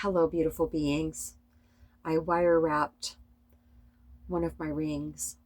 Hello, beautiful beings. I wire wrapped one of my rings.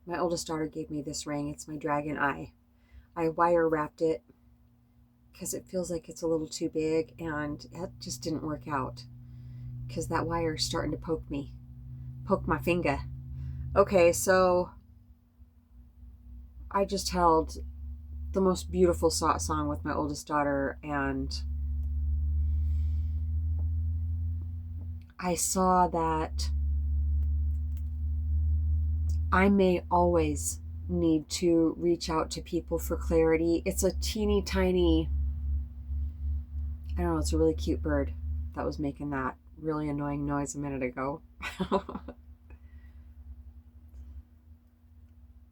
My oldest daughter gave me this ring. It's my dragon eye. I wire wrapped it because it feels like it's a little too big, and it just didn't work out because that wire is starting to poke my finger. Okay, so I just held the most beautiful song with my oldest daughter, and I saw that I may always need to reach out to people for clarity. It's a teeny tiny, I don't know, it's a really cute bird that was making that really annoying noise a minute ago.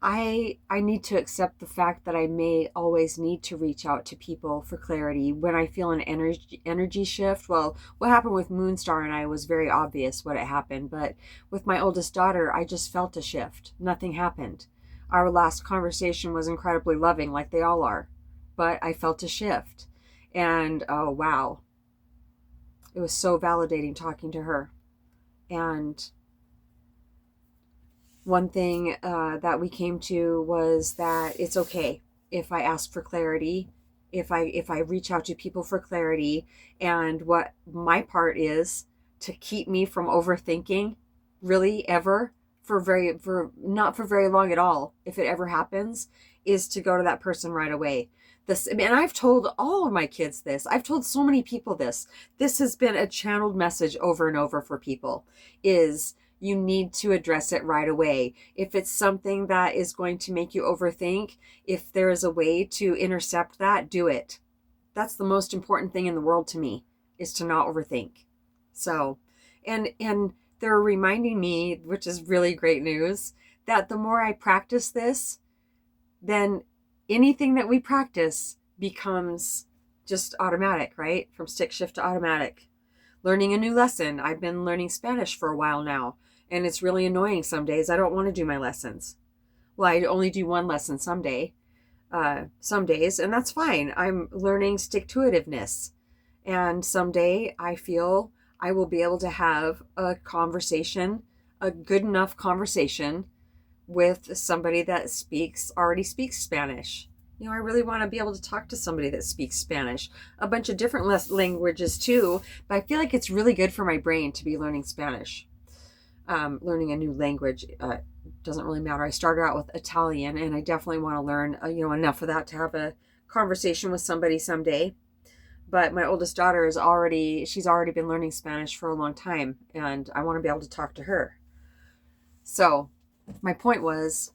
I need to accept the fact that I may always need to reach out to people for clarity when I feel an energy shift. Well, what happened with Moonstar and I was very obvious what had happened, but with my oldest daughter, I just felt a shift. Nothing happened. Our last conversation was incredibly loving, like they all are, but I felt a shift. And oh wow, it was so validating talking to her. And one thing that we came to was that it's okay if I ask for clarity, if I reach out to people for clarity, and what my part is to keep me from overthinking, really ever for not for very long at all, if it ever happens, is to go to that person right away. This, and I've told all of my kids this. I've told so many people this. This has been a channeled message over and over for people, is you need to address it right away. If it's something that is going to make you overthink, if there is a way to intercept that, do it. That's the most important thing in the world to me, is to not overthink. So, and they're reminding me, which is really great news, that the more I practice this, then anything that we practice becomes just automatic, right? From stick shift to automatic. Learning a new lesson. I've been learning Spanish for a while now, and it's really annoying some days. I don't want to do my lessons. Well, I only do one lesson some days, and that's fine. I'm learning stick-to-itiveness, and someday I feel I will be able to have a conversation, a good enough conversation with somebody that already speaks Spanish. You know, I really want to be able to talk to somebody that speaks Spanish, a bunch of different languages too, but I feel like it's really good for my brain to be learning Spanish. Learning a new language doesn't really matter. I started out with Italian, and I definitely want to learn, enough of that to have a conversation with somebody someday. But my oldest daughter she's already been learning Spanish for a long time, and I want to be able to talk to her. So my point was,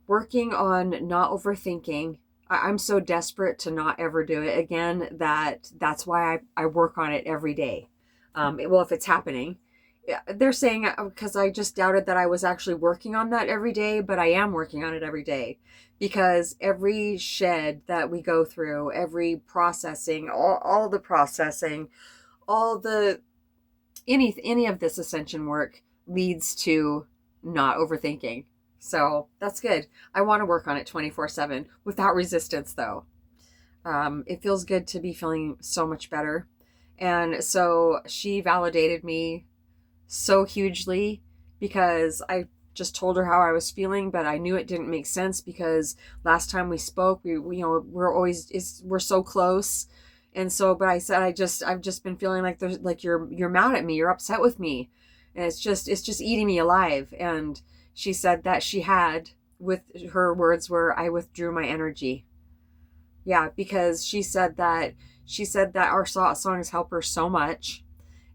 working on not overthinking. I'm so desperate to not ever do it again that's why I work on it every day. If it's happening, they're saying, because I just doubted that I was actually working on that every day, but I am working on it every day, because every shed that we go through, every processing, all the processing, all the any of this ascension work leads to not overthinking. So that's good. I want to work on it 24/7 without resistance, though. It feels good to be feeling so much better. And so she validated me so hugely, because I just told her how I was feeling, but I knew it didn't make sense because last time we spoke, we're so close. And so, but I said, I've just been feeling like you're mad at me, you're upset with me. And it's just eating me alive. And she said that with her words were, I withdrew my energy. Yeah, because she said that our songs help her so much,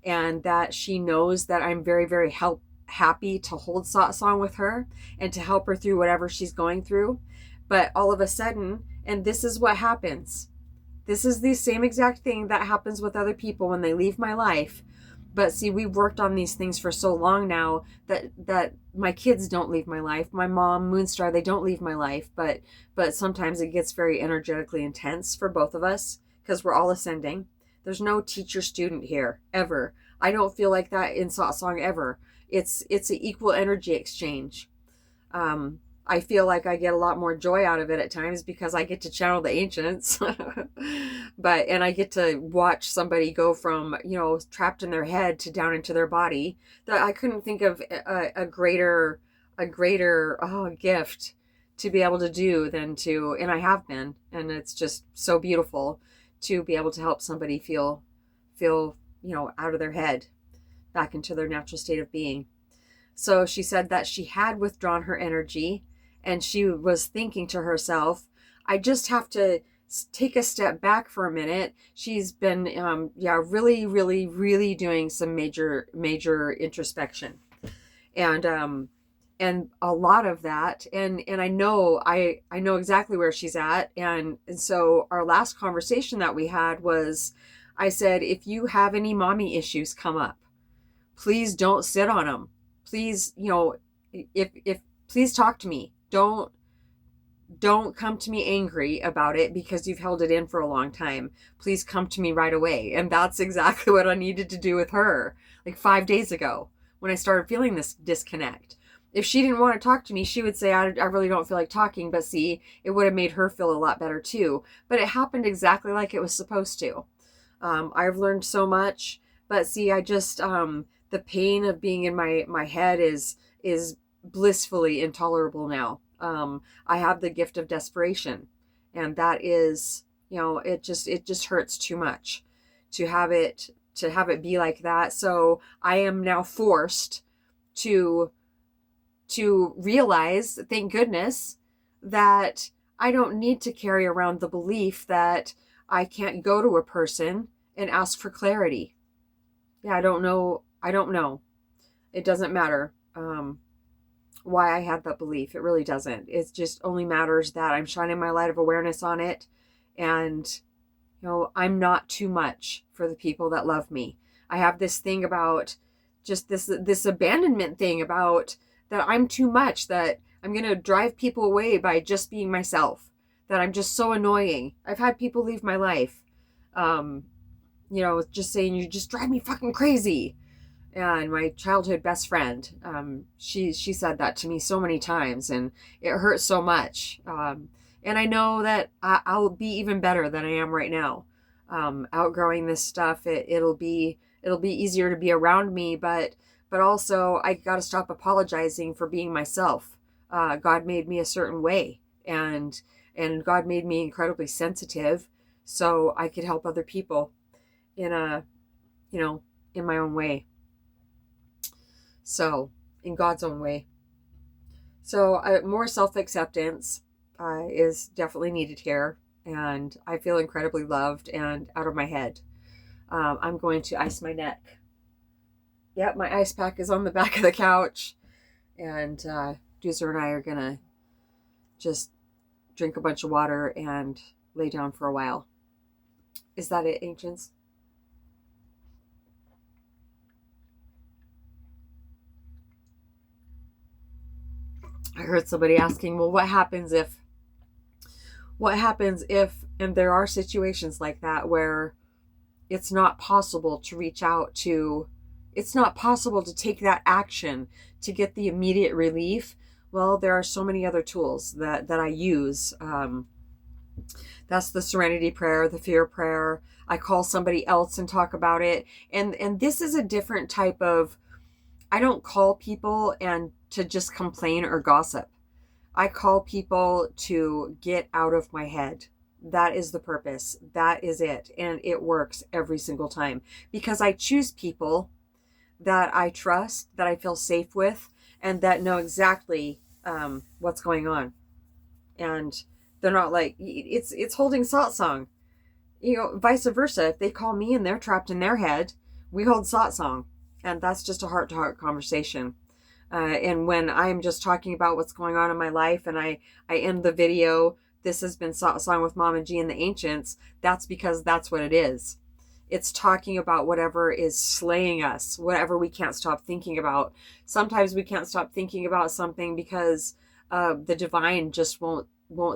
and that she knows that I'm very, very happy to hold song with her and to help her through whatever she's going through. But all of a sudden, and this is what happens. This is the same exact thing that happens with other people when they leave my life. But see, we've worked on these things for so long now that my kids don't leave my life. My mom, Moonstar, they don't leave my life. But sometimes it gets very energetically intense for both of us because we're all ascending. There's no teacher-student here, ever. I don't feel like that in Song ever. It's an equal energy exchange. I feel like I get a lot more joy out of it at times because I get to channel the ancients. And I get to watch somebody go from, trapped in their head to down into their body. That I couldn't think of a greater gift to be able to do than to, and I have been, and it's just so beautiful to be able to help somebody feel, out of their head, back into their natural state of being. So she said that she had withdrawn her energy and she was thinking to herself, I just have to take a step back for a minute. She's been, really, really, really doing some major introspection. And a lot of that, and I know exactly where she's at. And so our last conversation that we had was, I said, if you have any mommy issues come up, please don't sit on them. Please, if please talk to me. Don't come to me angry about it because you've held it in for a long time. Please come to me right away. And that's exactly what I needed to do with her, like 5 days ago, when I started feeling this disconnect. If she didn't want to talk to me, she would say, I really don't feel like talking. But see, it would have made her feel a lot better too. But it happened exactly like it was supposed to. I've learned so much. But see, I just, the pain of being in my head is blissfully intolerable now. I have the gift of desperation, and that is, it just hurts too much to have it be like that. So I am now forced to realize, thank goodness, that I don't need to carry around the belief that I can't go to a person and ask for clarity. Yeah, I don't know. It doesn't matter why I had that belief. It really doesn't. It just only matters that I'm shining my light of awareness on it. And, I'm not too much for the people that love me. I have this thing about just this abandonment thing about that I'm too much, that I'm going to drive people away by just being myself, that I'm just so annoying. I've had people leave my life, just saying, you just drive me fucking crazy. And my childhood best friend, she said that to me so many times, and it hurt so much. And I know that I'll be even better than I am right now. Outgrowing this stuff, it'll be easier to be around me, but also I got to stop apologizing for being myself. God made me a certain way, and God made me incredibly sensitive, so I could help other people in in my own way. So, in God's own way. So, more self-acceptance is definitely needed here. And I feel incredibly loved and out of my head. I'm going to ice my neck. Yep, my ice pack is on the back of the couch. And Doozer and I are going to just drink a bunch of water and lay down for a while. Is that it, ancients? I heard somebody asking, well, what happens if, and there are situations like that where it's not possible to reach out to, it's not possible to take that action to get the immediate relief. Well, there are so many other tools that I use. That's the serenity prayer, the fear prayer. I call somebody else and talk about it. And this is a different type of, I don't call people and to just complain or gossip. I call people to get out of my head. That is the purpose. That is it. And it works every single time because I choose people that I trust, that I feel safe with, and that know exactly what's going on. And they're not like, it's holding satsang. Vice versa. If they call me and they're trapped in their head, we hold satsang. And that's just a heart-to-heart conversation. And when I'm just talking about what's going on in my life and I end the video, this has been satsang with Mama G and the Ancients, that's because that's what it is. It's talking about whatever is slaying us, whatever we can't stop thinking about. Sometimes we can't stop thinking about something because the divine just won't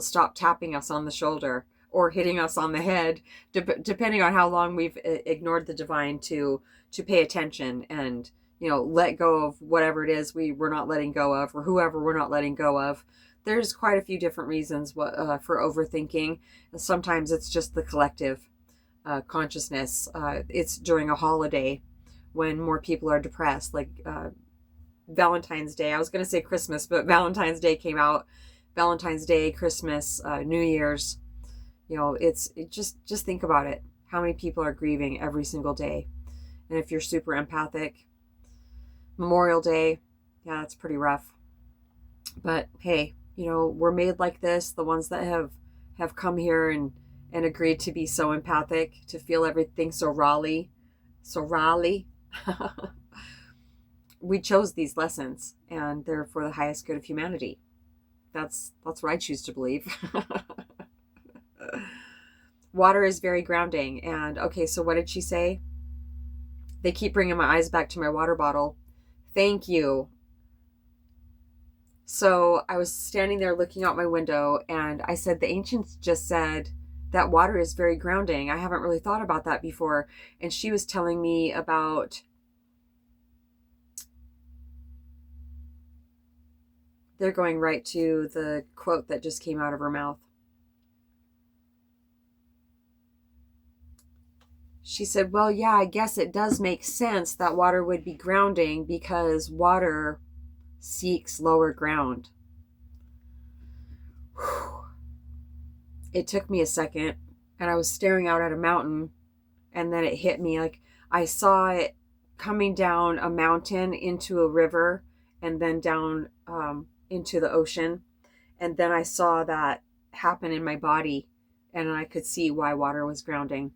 stop tapping us on the shoulder or hitting us on the head, depending on how long we've ignored the divine to pay attention and let go of whatever it is we're not letting go of, or whoever we're not letting go of. there's quite a few different reasons for overthinking. Sometimes it's just the collective consciousness. It's during a holiday when more people are depressed, like Valentine's Day. I was going to say Christmas, but Valentine's Day came out. Valentine's Day, Christmas, New Year's. Just think about it. How many people are grieving every single day? And if you're super empathic, Memorial Day, yeah, that's pretty rough. But hey, we're made like this. The ones that have come here and agreed to be so empathic, to feel everything so rawly, so rawly. We chose these lessons, and they're for the highest good of humanity. That's what I choose to believe. Water is very grounding. And okay, so what did she say? They keep bringing my eyes back to my water bottle. Thank you. So I was standing there looking out my window, and I said, the ancients just said that water is very grounding. I haven't really thought about that before. And she was telling me about, they're going right to the quote that just came out of her mouth. She said, well, yeah, I guess it does make sense that water would be grounding because water seeks lower ground. Whew. It took me a second, and I was staring out at a mountain, and then it hit me. Like, I saw it coming down a mountain into a river and then down into the ocean. And then I saw that happen in my body, and I could see why water was grounding.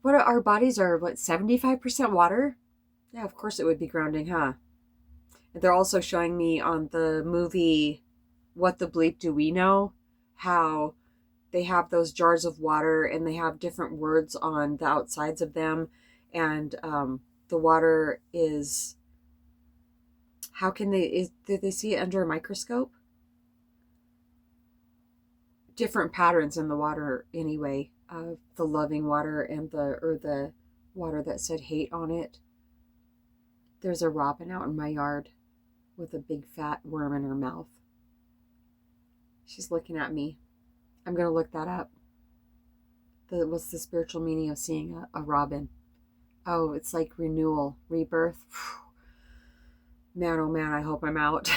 What our bodies are, 75% water? Yeah, of course it would be grounding, huh? They're also showing me on the movie What the Bleep Do We Know, how they have those jars of water and they have different words on the outsides of them. And the water is, how can did they see it under a microscope? Different patterns in the water anyway. The loving water and the water that said hate on it. There's a robin out in my yard with a big fat worm in her mouth. She's looking at me. I'm going to look that up. What's the spiritual meaning of seeing a robin? Oh, it's like renewal, rebirth. Man, oh man, I hope I'm out.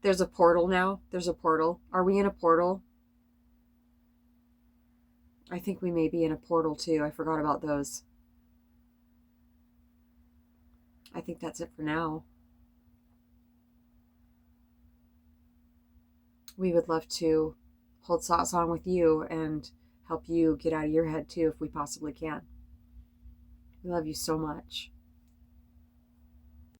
There's a portal now. There's a portal. Are we in a portal? I think we may be in a portal too. I forgot about those. I think that's it for now. We would love to hold satsang with you and help you get out of your head too if we possibly can. We love you so much.